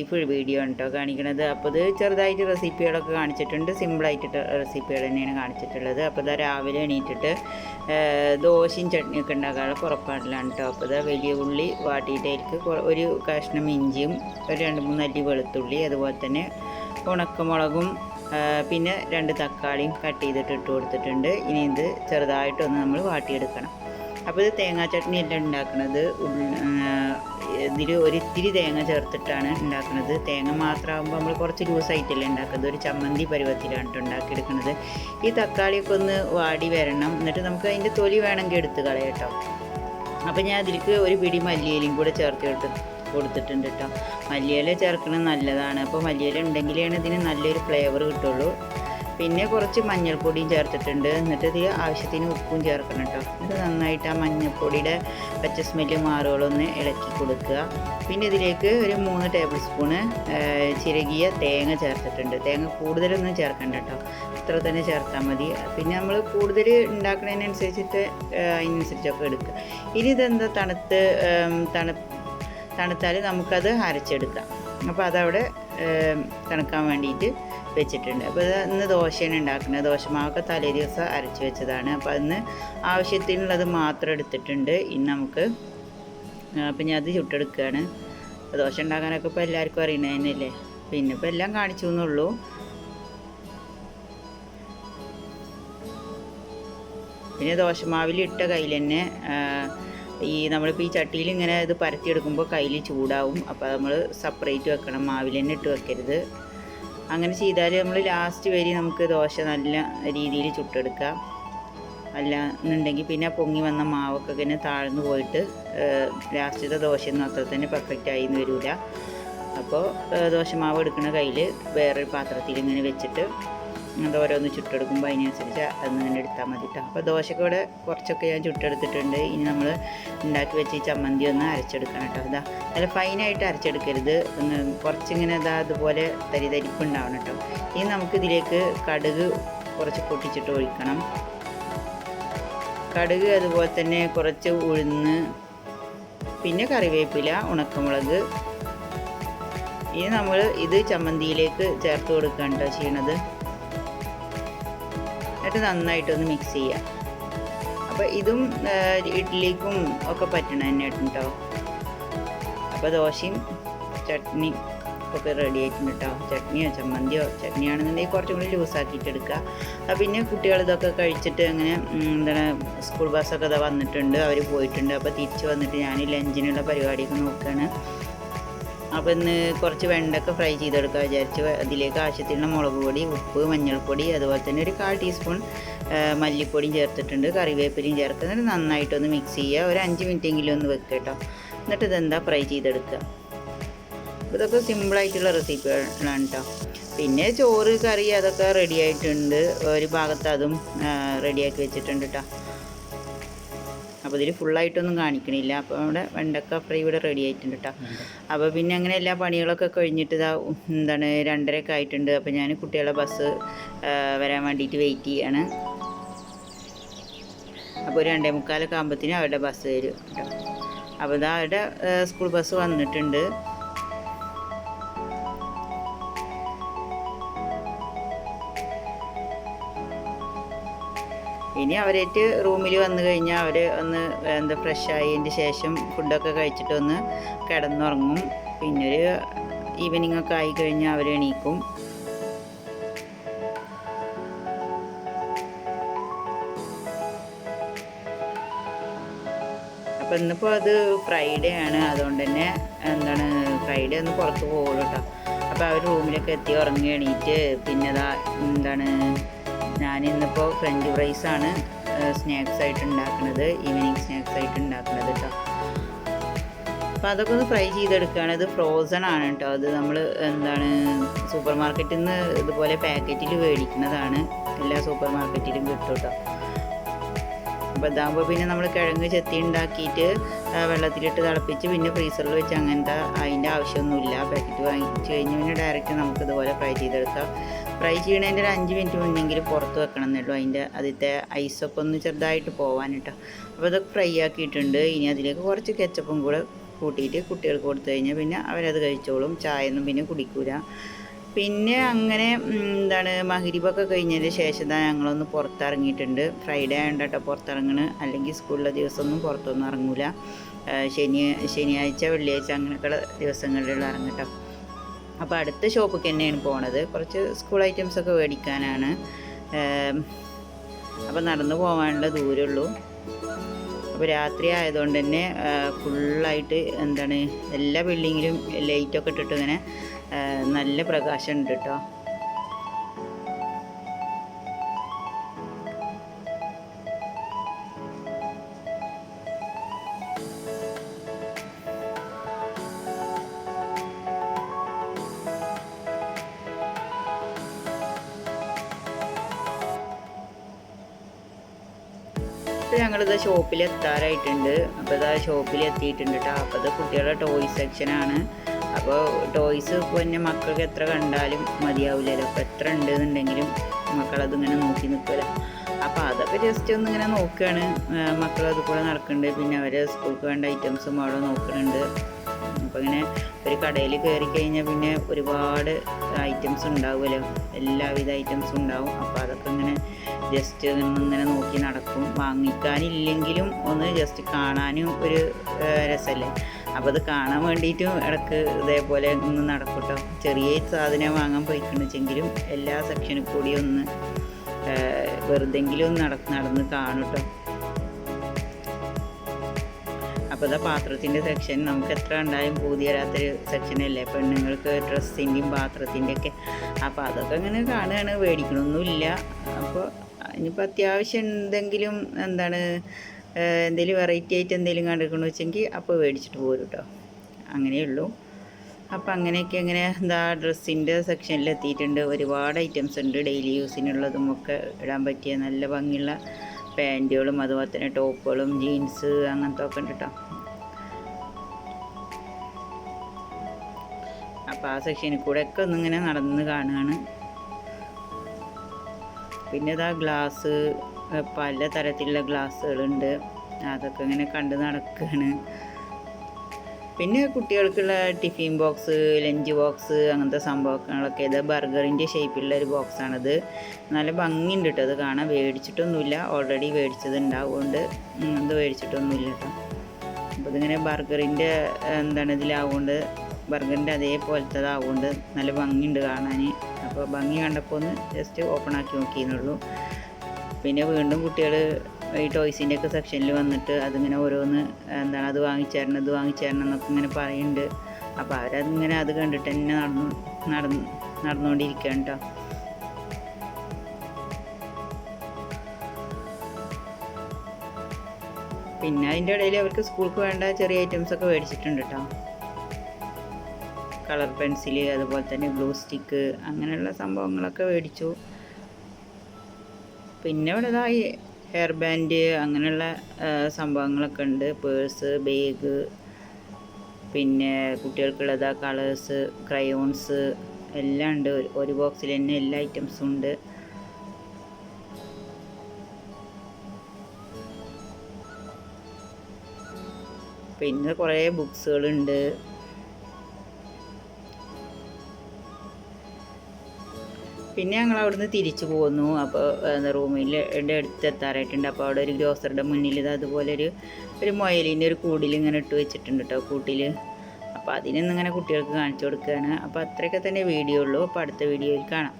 Life video ആണ് കേട്ടോ കാണിക്കുന്നത്. അപ്പോൾ ഇത് ചെറുതായിട്ട് റെസിപ്പികളൊക്കെ കാണിച്ചിട്ടുണ്ട്, സിമ്പിളായിട്ട് റെസിപ്പികൾ തന്നെയാണ് കാണിച്ചിട്ടുള്ളത്. അപ്പോൾ ഇതാ രാവിലെ എണീറ്റിട്ട് ദോശയും ചട്നിയൊക്കെ ഉണ്ടാക്കാനുള്ള പുറപ്പാടിലാണ് കേട്ടോ. അപ്പോൾ ഇതാ വലിയ ഉള്ളി വാട്ടിയിട്ടേക്ക് ഒരു കഷ്ണം ഇഞ്ചിയും ഒരു 2-3 അല്ലി വെളുത്തുള്ളി, അതുപോലെ തന്നെ ഉണക്കമുളകും പിന്നെ 2 തക്കാളിയും കട്ട് ചെയ്തിട്ട് ഇട്ട് കൊടുത്തിട്ടുണ്ട്. ഇനി ഇത് ചെറുതായിട്ടൊന്ന് നമ്മൾ വാട്ടിയെടുക്കണം. അപ്പോൾ ഇത് തേങ്ങാ ചട്നി എല്ലാം ഉണ്ടാക്കുന്നത് ഇതിൽ ഒരിത്തിരി തേങ്ങ ചേർത്തിട്ടാണ് ഉണ്ടാക്കുന്നത്. തേങ്ങ മാത്രമാകുമ്പോൾ നമ്മൾ കുറച്ച് ലൂസായിട്ടല്ലേ ഉണ്ടാക്കുന്നത്, ഒരു ചമ്മന്തി പരുവത്തിലാണ് ഉണ്ടാക്കിയെടുക്കുന്നത്. ഈ തക്കാളിയൊക്കെ ഒന്ന് വാടി വരണം, എന്നിട്ട് നമുക്ക് അതിൻ്റെ തൊലി വേണമെങ്കിൽ എടുത്ത് കളയട്ടോ. അപ്പോൾ ഞാൻ അതിലേക്ക് ഒരു പിടി മല്ലിയിലയും കൂടെ ചേർത്ത് കൊടുത്തിട്ടുണ്ട് കേട്ടോ. മല്ലിയില ചേർക്കുന്നത് നല്ലതാണ്. അപ്പോൾ മല്ലിയില ഉണ്ടെങ്കിലാണ് ഇതിന് നല്ലൊരു ഫ്ലേവർ കിട്ടുള്ളൂ. പിന്നെ കുറച്ച് മഞ്ഞൾപ്പൊടിയും ചേർത്തിട്ടുണ്ട്. എന്നിട്ട് ഇതിൽ ആവശ്യത്തിന് ഉപ്പും ചേർക്കണം കേട്ടോ. എന്നിട്ട് നന്നായിട്ട് ആ മഞ്ഞൾപ്പൊടിയുടെ പച്ച സ്മെല്ല് മാറുകളൊന്ന് ഇളക്കി കൊടുക്കുക. പിന്നെ ഇതിലേക്ക് ഒരു 3 ടേബിൾ സ്പൂണ് ചിരകിയ തേങ്ങ ചേർത്തിട്ടുണ്ട്. തേങ്ങ കൂടുതലൊന്നും ചേർക്കണ്ട കേട്ടോ, ഇത്ര തന്നെ ചേർത്താൽ മതി. പിന്നെ നമ്മൾ കൂടുതൽ ഉണ്ടാക്കുന്നതിനനുസരിച്ചിട്ട് അതിനനുസരിച്ചൊക്കെ എടുക്കുക. ഇനി ഇതെന്താ തണുത്താൽ നമുക്കത് അരച്ചെടുക്കാം. അപ്പോൾ അതവിടെ തണുക്കാൻ വേണ്ടിയിട്ട് വെച്ചിട്ടുണ്ട്. അപ്പോൾ ഇത് ഇന്ന് ദോശയാണ് ഉണ്ടാക്കുന്നത്. ദോശമാവൊക്കെ തലേ ദിവസം അരച്ച് വെച്ചതാണ്. അപ്പോൾ അതിന് ആവശ്യത്തിനുള്ളത് മാത്രം എടുത്തിട്ടുണ്ട്. ഇനി നമുക്ക് അപ്പം ഞാൻ അത് ചുട്ടെടുക്കുകയാണ്. ദോശ ഉണ്ടാക്കാനൊക്കെ ഇപ്പോൾ എല്ലാവർക്കും അറിയണതന്നെയല്ലേ, പിന്നെ ഇപ്പോൾ എല്ലാം കാണിച്ചു എന്നുള്ളൂ. പിന്നെ ദോശമാവിലിട്ട കയ്യിൽ തന്നെ നമ്മളിപ്പോൾ ഈ ചട്ടിയിൽ ഇങ്ങനെ ഇത് പരത്തിയെടുക്കുമ്പോൾ കയ്യിൽ ചൂടാവും. അപ്പോൾ നമ്മൾ സെപ്പറേറ്റ് വെക്കണം, മാവിൽ തന്നെ ഇട്ട് വെക്കരുത്. അങ്ങനെ ചെയ്താൽ നമ്മൾ ലാസ്റ്റ് വരെ നമുക്ക് ദോശ നല്ല രീതിയിൽ ചുട്ടെടുക്കാം. അല്ല എന്നുണ്ടെങ്കിൽ പിന്നെ പൊങ്ങി വന്ന മാവൊക്കെ ഇങ്ങനെ താഴ്ന്നു പോയിട്ട് ലാസ്റ്റത്തെ ദോശയൊന്നും അത്ര തന്നെ പെർഫെക്റ്റ് ആയി എന്ന് വരില്ല. അപ്പോൾ ദോശമാവ് എടുക്കുന്ന കയ്യിൽ വേറൊരു പാത്രത്തിൽ ഇങ്ങനെ വെച്ചിട്ട് അത് ഓരോന്ന് ചുട്ടെടുക്കുമ്പോൾ അതിനനുസരിച്ച് അതിങ്ങനെ എടുത്താൽ മതി കേട്ടോ. അപ്പോൾ ദോശയ്ക്ക് ഇവിടെ കുറച്ചൊക്കെ ഞാൻ ചുട്ടെടുത്തിട്ടുണ്ട്. ഇനി നമ്മൾ ഉണ്ടാക്കി വെച്ച് ഈ ചമ്മന്തി ഒന്ന് അരച്ചെടുക്കണം കേട്ടോ. ഇതാ നല്ല ഫൈനായിട്ട് അരച്ചെടുക്കരുത്, കുറച്ചിങ്ങനെ അതുപോലെ തരിതരിപ്പ് ഉണ്ടാവണം കേട്ടോ. ഇനി നമുക്കിതിലേക്ക് കടുക് കുറച്ച് പൊട്ടിച്ചിട്ട് ഒഴിക്കണം. കടുക്, അതുപോലെ തന്നെ കുറച്ച് ഉഴുന്ന്, പിന്നെ കറിവേപ്പില, ഉണക്കമുളക്. ഇനി നമ്മൾ ഇത് ചമ്മന്തിയിലേക്ക് ചേർത്ത് കൊടുക്കുകയാണ് കേട്ടോ ചെയ്യണത്. എന്നിട്ട് നന്നായിട്ടൊന്ന് മിക്സ് ചെയ്യാം. അപ്പോൾ ഇതും ഇഡ്ഡലിക്കും ഒക്കെ പറ്റണം തന്നെ കേട്ടോ. അപ്പോൾ ദോശയും ചട്നി ഒക്കെ റെഡി ആയിട്ടുണ്ട് കേട്ടോ. ചട്നിയോ ചട്നിയാണെന്നുണ്ടെങ്കിൽ കുറച്ചും കൂടി ലൂസാക്കിയിട്ട് എടുക്കുക. പിന്നെ കുട്ടികൾ ഇതൊക്കെ കഴിച്ചിട്ട് അങ്ങനെ സ്കൂൾ ബസ്സൊക്കെ ഇതാ വന്നിട്ടുണ്ട്, അവർ പോയിട്ടുണ്ട്. അപ്പോൾ തിരിച്ച് വന്നിട്ട് ഞാൻ ലഞ്ചിനുള്ള പരിപാടിയൊക്കെ നോക്കുകയാണ്. അപ്പോൾ ഇന്ന് കുറച്ച് വെണ്ടക്ക ഫ്രൈ ചെയ്തെടുക്കുക വിചാരിച്ചു. അതിലേക്ക് ആവശ്യത്തിനുള്ള മുളക് പൊടി, ഉപ്പ്, മഞ്ഞൾപ്പൊടി, അതുപോലെ തന്നെ ഒരു 1/4 ടീസ്പൂൺ മല്ലിപ്പൊടിയും ചേർത്തിട്ടുണ്ട്. കറിവേപ്പിലയും ചേർക്കുക. എന്നിട്ട് നന്നായിട്ടൊന്ന് മിക്സ് ചെയ്യുക. ഒരു 5 മിനിറ്റെങ്കിലും ഒന്ന് വെക്കുക കേട്ടോ. എന്നിട്ട് ഇതെന്താ ഫ്രൈ ചെയ്തെടുക്കുക. ഇതൊക്കെ സിമ്പിളായിട്ടുള്ള റെസിപ്പികളാണ് കേട്ടോ. പിന്നെ ചോറ്, കറി അതൊക്കെ റെഡി ആയിട്ടുണ്ട്. ഒരു ഭാഗത്ത് അതും റെഡിയാക്കി വെച്ചിട്ടുണ്ട് കേട്ടോ. അപ്പോൾ ഇതിൽ ഫുള്ളായിട്ടൊന്നും കാണിക്കണില്ല. അപ്പോൾ അവിടെ വെണ്ടക്ക ഫ്രൈ ഇവിടെ റെഡി ആയിട്ടുണ്ട് കേട്ടോ. അപ്പോൾ പിന്നെ അങ്ങനെ എല്ലാ പണികളൊക്കെ കഴിഞ്ഞിട്ട് 2:30 ആയിട്ടുണ്ട്. അപ്പോൾ ഞാൻ കുട്ടികളെ ബസ് വരാൻ വേണ്ടിയിട്ട് വെയിറ്റ് ചെയ്യാണ്. അപ്പോൾ 2:45 ആകുമ്പോഴത്തേനും അവരുടെ ബസ് വരും കേട്ടോ. അപ്പോൾ ഇതാ അവരുടെ സ്കൂൾ ബസ് വന്നിട്ടുണ്ട്. ഇനി അവരായിട്ട് റൂമിൽ വന്നു കഴിഞ്ഞാൽ അവർ ഒന്ന് ഫ്രഷ് ആയതിൻ്റെ ശേഷം ഫുഡൊക്കെ കഴിച്ചിട്ട് ഒന്ന് കിടന്നുറങ്ങും. പിന്നെ ഒരു ഈവനിങ് ഒക്കെ ആയി കഴിഞ്ഞാൽ അവർ എണീക്കും. അപ്പോൾ ഇന്നിപ്പോൾ അത് ഫ്രൈഡേ ആണ്, അതുകൊണ്ട് തന്നെ ഫ്രൈഡേ ഒന്ന് പുറത്ത് പോകുള്ളൂ കേട്ടോ. അപ്പോൾ അവർ റൂമിലൊക്കെ എത്തി ഉറങ്ങി എണീറ്റ് പിന്നെ ഞാനിന്നിപ്പോൾ ഫ്രഞ്ച് ഫ്രൈസാണ് സ്നാക്സായിട്ട് ഉണ്ടാക്കുന്നത്, ഈവനിങ് സ്നാക്സായിട്ട് ഉണ്ടാക്കുന്നത് കേട്ടോ. അപ്പോൾ അതൊക്കെ ഒന്ന് ഫ്രൈ ചെയ്തെടുക്കുകയാണ്. ഇത് ഫ്രോസൺ ആണ് കേട്ടോ. അത് നമ്മൾ സൂപ്പർ മാർക്കറ്റിൽ നിന്ന് ഇതുപോലെ പാക്കറ്റിൽ മേടിക്കുന്നതാണ്. എല്ലാ സൂപ്പർ മാർക്കറ്റിലും കിട്ടും കേട്ടോ. അപ്പോൾ ഇതാകുമ്പോൾ പിന്നെ നമ്മൾ കിഴങ്ങ് ചെത്തി ഉണ്ടാക്കിയിട്ട് വെള്ളത്തിലിട്ട് തിളപ്പിച്ച് പിന്നെ ഫ്രീസറിൽ വെച്ച് അതിൻ്റെ ആവശ്യമൊന്നുമില്ല. പാക്കറ്റ് വാങ്ങിച്ച് കഴിഞ്ഞ് പിന്നെ ഡയറക്റ്റ് നമുക്കിതുപോലെ ഫ്രൈ ചെയ്തെടുക്കാം. ഫ്രൈ ചെയ്യണതിൻ്റെ ഒരു 5 മിനിറ്റ് മുന്നെങ്കിലും പുറത്ത് വെക്കണം എന്നുള്ളൂ, അതിൻ്റെ അതിലത്തെ ഐസൊക്കെ ഒന്ന് ചെറുതായിട്ട് പോകാൻ കേട്ടോ. അപ്പോൾ ഇതൊക്കെ ഫ്രൈ ആക്കിയിട്ടുണ്ട്. ഇനി അതിലേക്ക് കുറച്ച് കെച്ചപ്പും കൂടെ കൂട്ടിയിട്ട് കുട്ടികൾക്ക് കൊടുത്തു കഴിഞ്ഞാൽ പിന്നെ അവരത് കഴിച്ചോളും. ചായയൊന്നും പിന്നെ കുടിക്കൂല. പിന്നെ അങ്ങനെ എന്താണ് മഗ്‌രിബൊക്കെ കഴിഞ്ഞതിന് ശേഷം ഞങ്ങളൊന്ന് പുറത്തിറങ്ങിയിട്ടുണ്ട്. ഫ്രൈഡേ ആയതുകൊണ്ട് കേട്ടോ പുറത്തിറങ്ങണ്, അല്ലെങ്കിൽ സ്കൂളിലെ ദിവസമൊന്നും പുറത്തൊന്നും ഇറങ്ങൂല. ശനിയാഴ്ച വെള്ളിയാഴ്ച അങ്ങനെയൊക്കെയുള്ള ദിവസങ്ങളിലുള്ള ഇറങ്ങട്ടോ. അപ്പോൾ അടുത്ത ഷോപ്പിൽ തന്നെയാണ് പോണത്. കുറച്ച് സ്കൂൾ ഐറ്റംസൊക്കെ മേടിക്കാനാണ്. അപ്പോൾ നടന്നു പോകാനുള്ള ദൂരമുള്ളൂ. അപ്പോൾ രാത്രി ആയതുകൊണ്ട് തന്നെ ഫുള്ളായിട്ട് എന്താണ് എല്ലാ ബിൽഡിങ്ങിലും ലൈറ്റൊക്കെ ഇട്ടിട്ട് ഇങ്ങനെ നല്ല പ്രകാശം ഉണ്ട് കേട്ടോ. ഇപ്പോൾ ഞങ്ങളിത് ഷോപ്പിലെത്താറായിട്ടുണ്ട്. അപ്പോൾ ഇതാ ഷോപ്പിലെത്തിയിട്ടുണ്ട് കേട്ടോ. അപ്പോൾ ഇത് കുട്ടികളുടെ ടോയ്സ് സെക്ഷനാണ്. അപ്പോൾ ടോയ്സ് പിന്നെ മക്കൾക്ക് എത്ര കണ്ടാലും മതിയാവില്ലല്ലോ. അപ്പോൾ എത്ര ഉണ്ടെന്നുണ്ടെങ്കിലും മക്കളതിങ്ങനെ നോക്കി നിൽക്കില്ല. അപ്പോൾ അതൊക്കെ ജസ്റ്റ് ഒന്നിങ്ങനെ നോക്കുകയാണ്. മക്കളത് കൂടെ നടക്കുന്നുണ്ട്. പിന്നെ അവർ സ്കൂൾക്ക് വേണ്ട ഐറ്റംസും അവിടെ നോക്കുന്നുണ്ട്. അപ്പോൾ ഇങ്ങനെ ഒരു കടയിൽ കയറി കഴിഞ്ഞാൽ പിന്നെ ഒരുപാട് ഐറ്റംസ് ഉണ്ടാവുമല്ലോ, എല്ലാവിധ ഐറ്റംസും ഉണ്ടാവും. അപ്പോൾ അതൊക്കെ ഇങ്ങനെ ജസ്റ്റ് ഇങ്ങനെ നോക്കി നടക്കും. വാങ്ങിക്കാനില്ലെങ്കിലും ഒന്ന് ജസ്റ്റ് കാണാനും ഒരു രസമല്ലേ. അപ്പോൾ അത് കാണാൻ വേണ്ടിയിട്ടും ഇടയ്ക്ക് ഇതേപോലെ ഒന്ന് നടക്കും കേട്ടോ. ചെറിയ സാധനം വാങ്ങാൻ പോയിക്കണെച്ചെങ്കിലും എല്ലാ സെക്ഷനിൽ കൂടി ഒന്ന് വെറുതെങ്കിലും നടന്ന് കാണും കേട്ടോ. അപ്പോൾ ഇതാ പാത്രത്തിൻ്റെ സെക്ഷൻ നമുക്ക് എത്ര ഉണ്ടായാലും പൂതി വരാത്തൊരു സെക്ഷനല്ലേ, പെണ്ണുങ്ങൾക്ക് ഡ്രസ്സിൻ്റെയും പാത്രത്തിൻ്റെയൊക്കെ. അപ്പോൾ അതൊക്കെ ഇങ്ങനെ കാണുകയാണ്, മേടിക്കണമൊന്നുമില്ല. അപ്പോൾ ഇനിയിപ്പോൾ അത്യാവശ്യം എന്തെങ്കിലും എന്തെങ്കിലും വെറൈറ്റി ആയിട്ട് എന്തെങ്കിലും കണ്ടിരിക്കണമെന്ന് വെച്ചെങ്കിൽ അപ്പോൾ മേടിച്ചിട്ട് പോരും കേട്ടോ. അങ്ങനെയുള്ളൂ. അപ്പോൾ അങ്ങനെയൊക്കെ ഇങ്ങനെ ഡ്രസ്സിൻ്റെ സെക്ഷനിൽ എത്തിയിട്ടുണ്ട്. ഒരുപാട് ഐറ്റംസ് ഉണ്ട്. ഡെയിലി യൂസിനുള്ളതും ഒക്കെ ഇടാൻ പറ്റിയ നല്ല ഭംഗിയുള്ള പാൻറ്റുകളും അതുപോലെ തന്നെ ടോപ്പുകളും ജീൻസ് അങ്ങനത്തെ ഒക്കെ ഉണ്ട് കേട്ടോ. അപ്പോൾ ആ സെക്ഷനിൽ കൂടെ ഒക്കെ ഒന്നിങ്ങനെ നടന്ന് കാണുകയാണ്. പിന്നെ ഇതാ ഗ്ലാസ്, പല തരത്തിലുള്ള ഗ്ലാസ്സുകളുണ്ട്. അതൊക്കെ ഇങ്ങനെ കണ്ട് നടക്കുകയാണ്. പിന്നെ കുട്ടികൾക്കുള്ള ടിഫിൻ ബോക്സ്, ലഞ്ച് ബോക്സ് അങ്ങനത്തെ സംഭവങ്ങളൊക്കെ. ഇത് ബർഗറിൻ്റെ ഷേപ്പിലുള്ള ഒരു ബോക്സാണിത്. നല്ല ഭംഗിയുണ്ട് കേട്ടോ. അത് കാണാൻ മേടിച്ചിട്ടൊന്നുമില്ല, ഓൾറെഡി മേടിച്ചത് ഉണ്ടാവുകൊണ്ട് അത് മേടിച്ചിട്ടൊന്നുമില്ല കേട്ടോ. അപ്പോൾ ഇതിങ്ങനെ ബർഗറിൻ്റെ ഇതിലാവുകൊണ്ട് ബർഗറിൻ്റെ അതേപോലത്തതാവുകൊണ്ട് നല്ല ഭംഗിയുണ്ട് കാണാൻ. അപ്പോൾ ഭംഗി കണ്ടപ്പോൾ ഒന്ന് ജസ്റ്റ് ഓപ്പൺ ആക്കി നോക്കിയെന്നുള്ളൂ. പിന്നെ വീണ്ടും കുട്ടികൾ ഈ ടോയ്സിൻ്റെ ഒക്കെ സെക്ഷനിൽ വന്നിട്ട് അതിങ്ങനെ ഓരോന്ന് അത് വാങ്ങിച്ചേരണം എന്നൊക്കെ ഇങ്ങനെ പറയുന്നുണ്ട്. അപ്പോൾ അവരതിങ്ങനെ അത് കണ്ടിട്ട് തന്നെ നടന്നുകൊണ്ടിരിക്കുകയാണ് കേട്ടോ. പിന്നെ അതിൻ്റെ ഇടയിൽ അവർക്ക് സ്കൂൾക്ക് വേണ്ട ചെറിയ ഐറ്റംസൊക്കെ മേടിച്ചിട്ടുണ്ട് കേട്ടോ. കളർ പെൻസില്, അതുപോലെ തന്നെ ഗ്ലൂ സ്റ്റിക്ക്, അങ്ങനെയുള്ള സംഭവങ്ങളൊക്കെ മേടിച്ചു. പിന്നെ ഇവിടെ ഹെയർ ബാൻഡ് അങ്ങനെയുള്ള സംഭവങ്ങളൊക്കെ ഉണ്ട്. പേഴ്സ്, ബാഗ്, പിന്നെ കുട്ടികൾക്കുള്ളത് കളേഴ്സ്, ക്രയോൺസ് എല്ലാം ഉണ്ട്. ഒരു ബോക്സിൽ തന്നെ എല്ലാ ഐറ്റംസും ഉണ്ട്. പിന്നെ കുറേ ബുക്സുകളുണ്ട്. പിന്നെ ഞങ്ങൾ അവിടുന്ന് തിരിച്ചു പോന്നു. അപ്പോൾ റൂമിൻ്റെ അടുത്ത് എത്താറായിട്ടുണ്ട്. അപ്പോൾ അവിടെ ഒരു ഗ്രോസറിയുടെ മുന്നിൽ അതുപോലെ ഒരു മുയലിൻ്റെ ഒരു കൂടിൽ ഇങ്ങനെ ഇട്ട് വെച്ചിട്ടുണ്ട് കേട്ടോ, കൂട്ടിൽ. അപ്പോൾ അതിനൊന്നിങ്ങനെ കുട്ടികൾക്ക് കാണിച്ചു കൊടുക്കുകയാണ്. അപ്പോൾ അത്രയൊക്കെ തന്നെ വീഡിയോ ഉള്ളൂ. അപ്പോൾ അടുത്ത വീഡിയോയിൽ കാണാം.